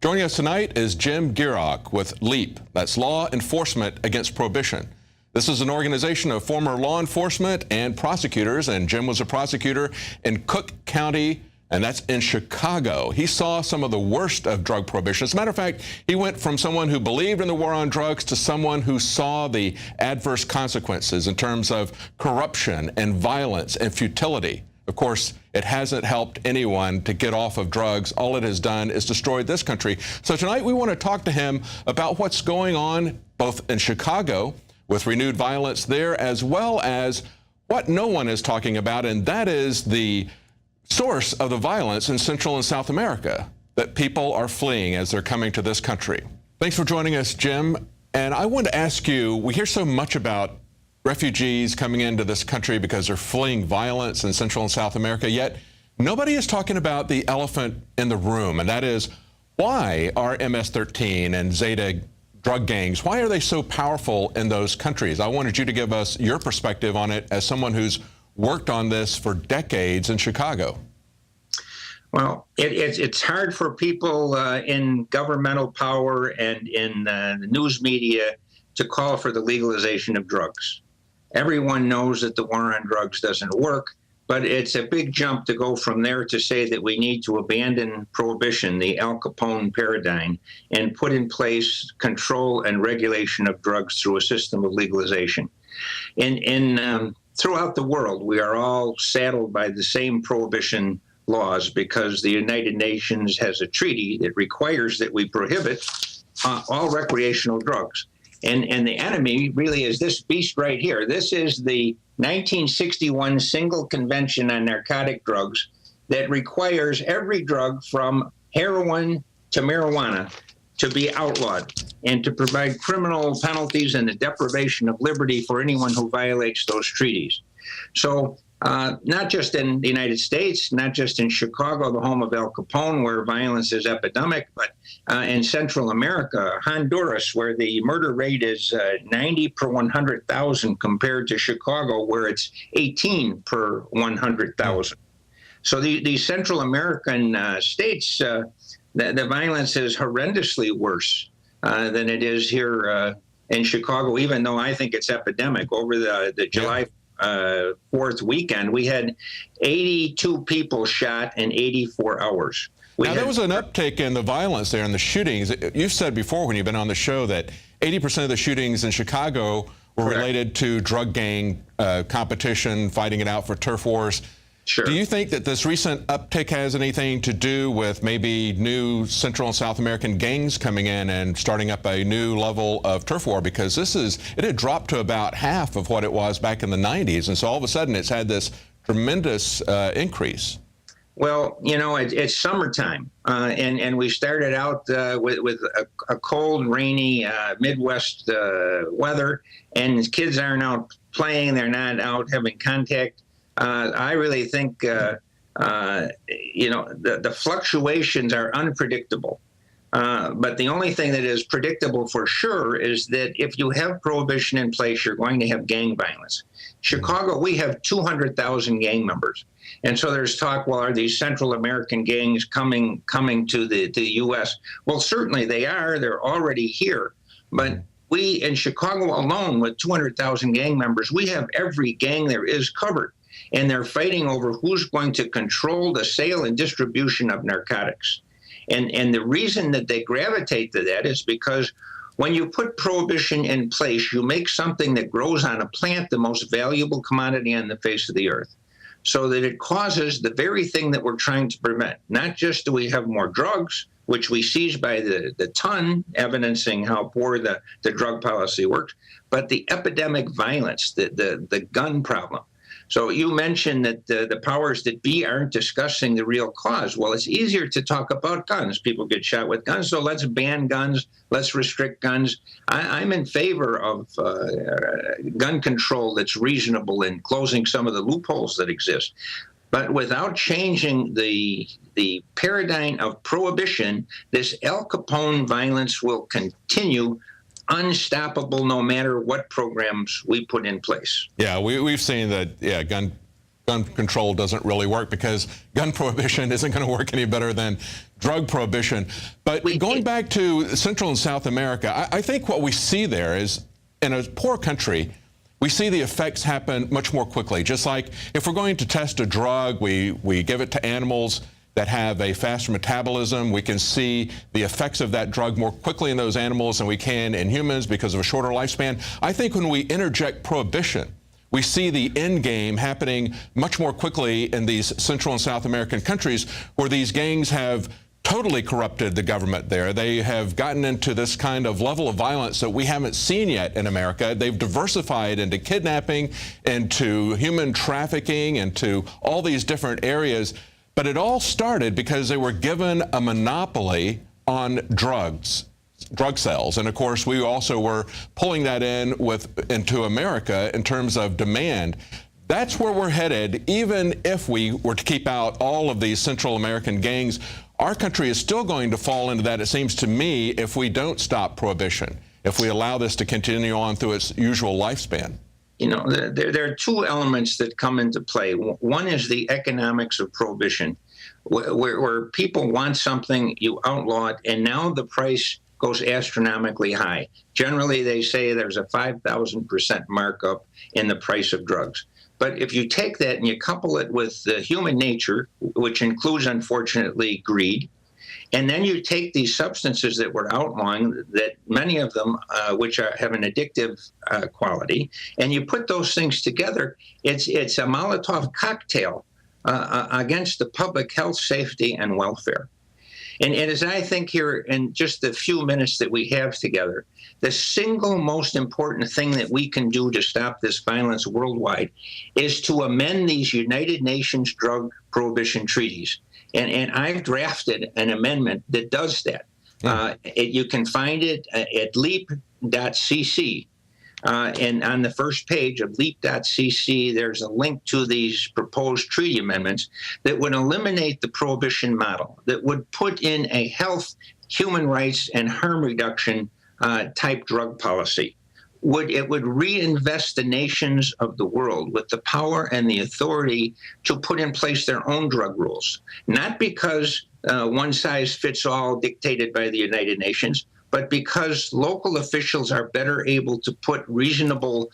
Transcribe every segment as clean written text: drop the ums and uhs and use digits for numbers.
Joining us tonight is Jim Gierach with LEAP. That's Law Enforcement Against Prohibition. This is an organization of former law enforcement and prosecutors, and Jim was a prosecutor in Cook County, and that's in Chicago. He saw some of the worst of drug prohibition. As a matter of fact, he went from someone who believed in the war on drugs to someone who saw the adverse consequences in terms of corruption and violence and futility. Of course, it hasn't helped anyone to get off of drugs. All it has done is destroyed this country. So tonight we want to talk to him about what's going on both in Chicago with renewed violence there, as well as what no one is talking about, and that is the source of the violence in Central and South America, that people are fleeing as they're coming to this country. Thanks for joining us, Jim. And I want to ask you, we hear so much about refugees coming into this country because they're fleeing violence in Central and South America, yet nobody is talking about the elephant in the room, and that is, why are MS-13 and Zeta drug gangs, why are they so powerful in those countries? I wanted you to give us your perspective on it as someone who's worked on this for decades in Chicago. Well, it's hard for people in governmental power and in the news media to call for the legalization of drugs. Everyone knows that the war on drugs doesn't work, but it's a big jump to go from there to say that we need to abandon prohibition, the Al Capone paradigm, and put in place control and regulation of drugs through a system of legalization. Throughout the world, we are all saddled by the same prohibition laws because the United Nations has a treaty that requires that we prohibit all recreational drugs. And the enemy really is this beast right here. This is the 1961 Single Convention on Narcotic Drugs that requires every drug from heroin to marijuana to be outlawed and to provide criminal penalties and the deprivation of liberty for anyone who violates those treaties. So not just in the United States, not just in Chicago, the home of Al Capone, where violence is epidemic, but in Central America, Honduras, where the murder rate is 90 per 100,000 compared to Chicago, where it's 18 per 100,000. So these Central American states, the violence is horrendously worse than it is here in Chicago, even though I think it's epidemic. Over the July 4th weekend, we had 82 people shot in 84 hours. Now, there was an uptick in the violence there and the shootings. You've said before when you've been on the show that 80% of the shootings in Chicago were related to drug gang competition, fighting it out for turf wars. Sure. Do you think that this recent uptick has anything to do with maybe new Central and South American gangs coming in and starting up a new level of turf war? Because it had dropped to about half of what it was back in the 90s, and so all of a sudden it's had this tremendous increase. Well, you know, it's summertime, and we started out with a cold, rainy Midwest weather, and kids aren't out playing, they're not out having contact. I really think, you know, the fluctuations are unpredictable. But the only thing that is predictable for sure is that if you have prohibition in place, you're going to have gang violence. Chicago, we have 200,000 gang members. And so there's talk, well, are these Central American gangs coming to the U.S.? Well, certainly they are. They're already here. But we, in Chicago alone, with 200,000 gang members, we have every gang there is covered. And they're fighting over who's going to control the sale and distribution of narcotics. And the reason that they gravitate to that is because when you put prohibition in place, you make something that grows on a plant the most valuable commodity on the face of the earth, so that it causes the very thing that we're trying to prevent. Not just do we have more drugs, which we seize by the ton, evidencing how poor the drug policy works, but the epidemic violence, the gun problem. So you mentioned that the powers that be aren't discussing the real cause. Well, it's easier to talk about guns. People get shot with guns, so let's ban guns. Let's restrict guns. I'm in favor of gun control that's reasonable and closing some of the loopholes that exist. But without changing the paradigm of prohibition, this Al Capone violence will continue unstoppable no matter what programs we put in place. Yeah, we've seen that, gun gun control doesn't really work, because gun prohibition isn't going to work any better than drug prohibition. But going back to Central and South America, I think what we see there is, in a poor country, we see the effects happen much more quickly. Just like if we're going to test a drug, we give it to animals that have a faster metabolism. We can see the effects of that drug more quickly in those animals than we can in humans because of a shorter lifespan. I think when we interject prohibition, we see the end game happening much more quickly in these Central and South American countries, where these gangs have totally corrupted the government there. They have gotten into this kind of level of violence that we haven't seen yet in America. They've diversified into kidnapping, into human trafficking, into all these different areas. But it all started because they were given a monopoly on drugs, drug sales. And of course, we also were pulling that into America in terms of demand. That's where we're headed. Even if we were to keep out all of these Central American gangs, our country is still going to fall into that, it seems to me, if we don't stop prohibition, if we allow this to continue on through its usual lifespan. You know, there are two elements that come into play. One is the economics of prohibition, where people want something, you outlaw it, and now the price goes astronomically high. Generally, they say there's a 5,000% markup in the price of drugs. But if you take that and you couple it with human nature, which includes, unfortunately, greed, and then you take these substances that we're outlawing, that many of them which have an addictive quality, and you put those things together, it's a Molotov cocktail against the public health, safety, and welfare. And as I think here in just the few minutes that we have together, the single most important thing that we can do to stop this violence worldwide is to amend these United Nations drug prohibition treaties. And I've drafted an amendment that does that. You can find it at leap.cc. And on the first page of leap.cc, there's a link to these proposed treaty amendments that would eliminate the prohibition model, that would put in a health, human rights, and harm reduction type drug policy. It would reinvest the nations of the world with the power and the authority to put in place their own drug rules, not because one size fits all dictated by the United Nations, but because local officials are better able to put reasonable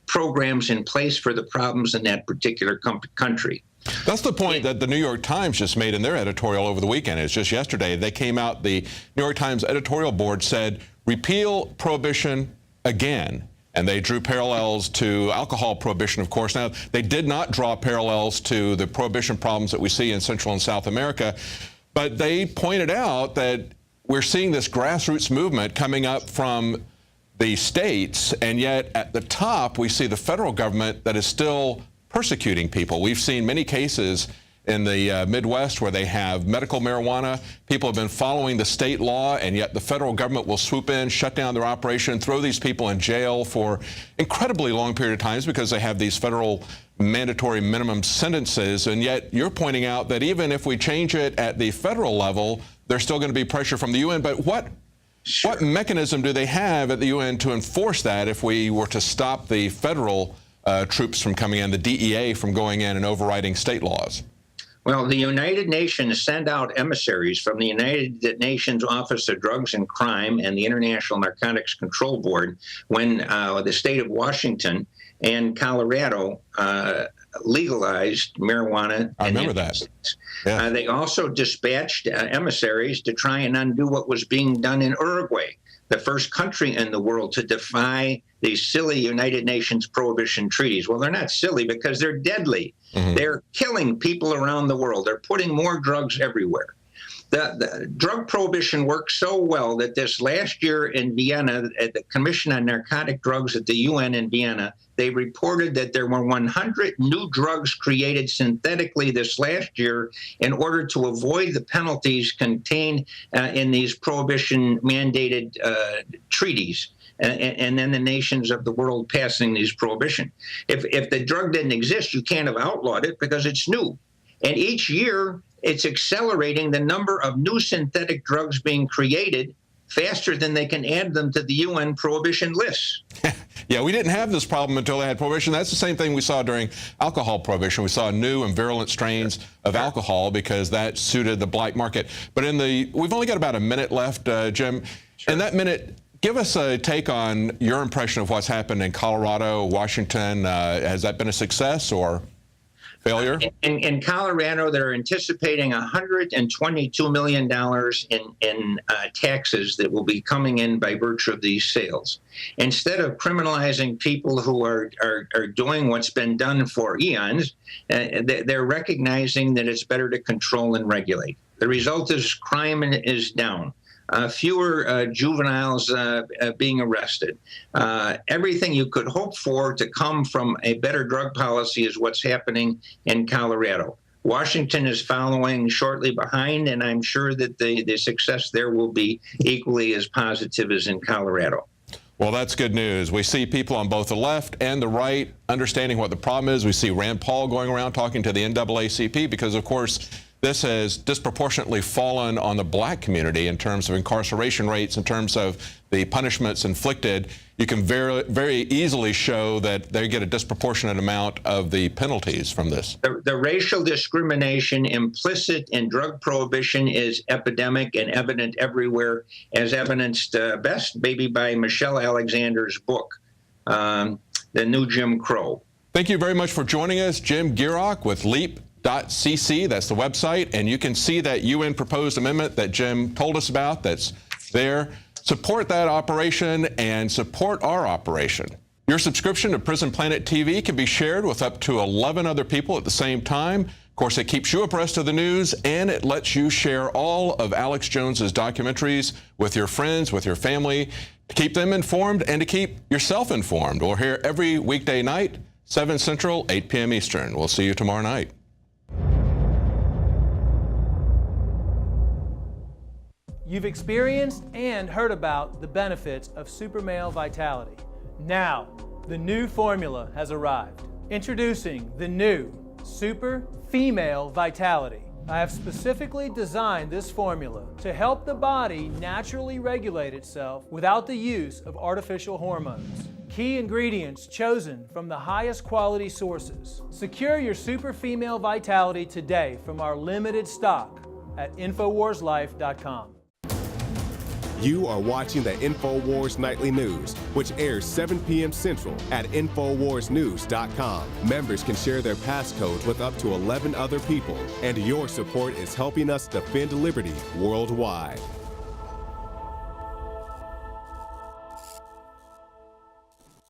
programs in place for the problems in that particular country. That's the point that the New York Times just made in their editorial over the weekend. It's just yesterday. They came out, the New York Times editorial board said, repeal prohibition again. And they drew parallels to alcohol prohibition, of course. Now, they did not draw parallels to the prohibition problems that we see in Central and South America, but they pointed out that we're seeing this grassroots movement coming up from the states, and yet at the top we see the federal government that is still persecuting people. We've seen many cases in the Midwest where they have medical marijuana. People have been following the state law, and yet the federal government will swoop in, shut down their operation, throw these people in jail for incredibly long period of times because they have these federal mandatory minimum sentences. And yet you're pointing out that even if we change it at the federal level, there's still going to be pressure from the UN. But what mechanism do they have at the UN to enforce that if we were to stop the federal troops from coming in, the DEA from going in and overriding state laws? Well, the United Nations send out emissaries from the United Nations Office of Drugs and Crime and the International Narcotics Control Board when the state of Washington and Colorado legalized marijuana. I remember that. Yeah. They also dispatched emissaries to try and undo what was being done in Uruguay, the first country in the world to defy these silly United Nations prohibition treaties. Well, they're not silly because they're deadly. Mm-hmm. They're killing people around the world. They're putting more drugs everywhere. The drug prohibition worked so well that this last year in Vienna, at the Commission on Narcotic Drugs at the UN in Vienna, they reported that there were 100 new drugs created synthetically this last year in order to avoid the penalties contained in these prohibition-mandated treaties. And then the nations of the world passing these prohibition. If the drug didn't exist, you can't have outlawed it because it's new. And each year, it's accelerating the number of new synthetic drugs being created faster than they can add them to the UN prohibition list. Yeah, we didn't have this problem until they had prohibition. That's the same thing we saw during alcohol prohibition. We saw new and virulent strains of alcohol because that suited the black market. But we've only got about a minute left, Jim. Sure. In that minute, give us a take on your impression of what's happened in Colorado, Washington. Has that been a success or failure? In Colorado, they're anticipating $122 million in taxes that will be coming in by virtue of these sales. Instead of criminalizing people who are doing what's been done for eons, they're recognizing that it's better to control and regulate. The result is crime is down. Fewer juveniles being arrested. Everything you could hope for to come from a better drug policy is what's happening in Colorado. Washington is following shortly behind, and I'm sure that the success there will be equally as positive as in Colorado. Well, that's good news. We see people on both the left and the right understanding what the problem is. We see Rand Paul going around talking to the NAACP because, of course, this has disproportionately fallen on the black community in terms of incarceration rates, in terms of the punishments inflicted. You can very easily show that they get a disproportionate amount of the penalties from this. The racial discrimination implicit in drug prohibition is epidemic and evident everywhere, as evidenced best maybe by Michelle Alexander's book, The New Jim Crow. Thank you very much for joining us. Jim Gierach with LEAP.cc, that's the website, and you can see that UN proposed amendment that Jim told us about that's there. Support that operation and support our operation. Your subscription to Prison Planet TV can be shared with up to 11 other people at the same time. Of course, it keeps you abreast of the news, and it lets you share all of Alex Jones's documentaries with your friends, with your family, to keep them informed and to keep yourself informed. We're here every weekday night, 7 Central, 8 p.m. Eastern. We'll see you tomorrow night. You've experienced and heard about the benefits of Super Male Vitality. Now, the new formula has arrived. Introducing the new Super Female Vitality. I have specifically designed this formula to help the body naturally regulate itself without the use of artificial hormones. Key ingredients chosen from the highest quality sources. Secure your Super Female Vitality today from our limited stock at InfoWarsLife.com. You are watching the InfoWars Nightly News, which airs 7 p.m. Central at InfoWarsNews.com. Members can share their passcodes with up to 11 other people, and your support is helping us defend liberty worldwide.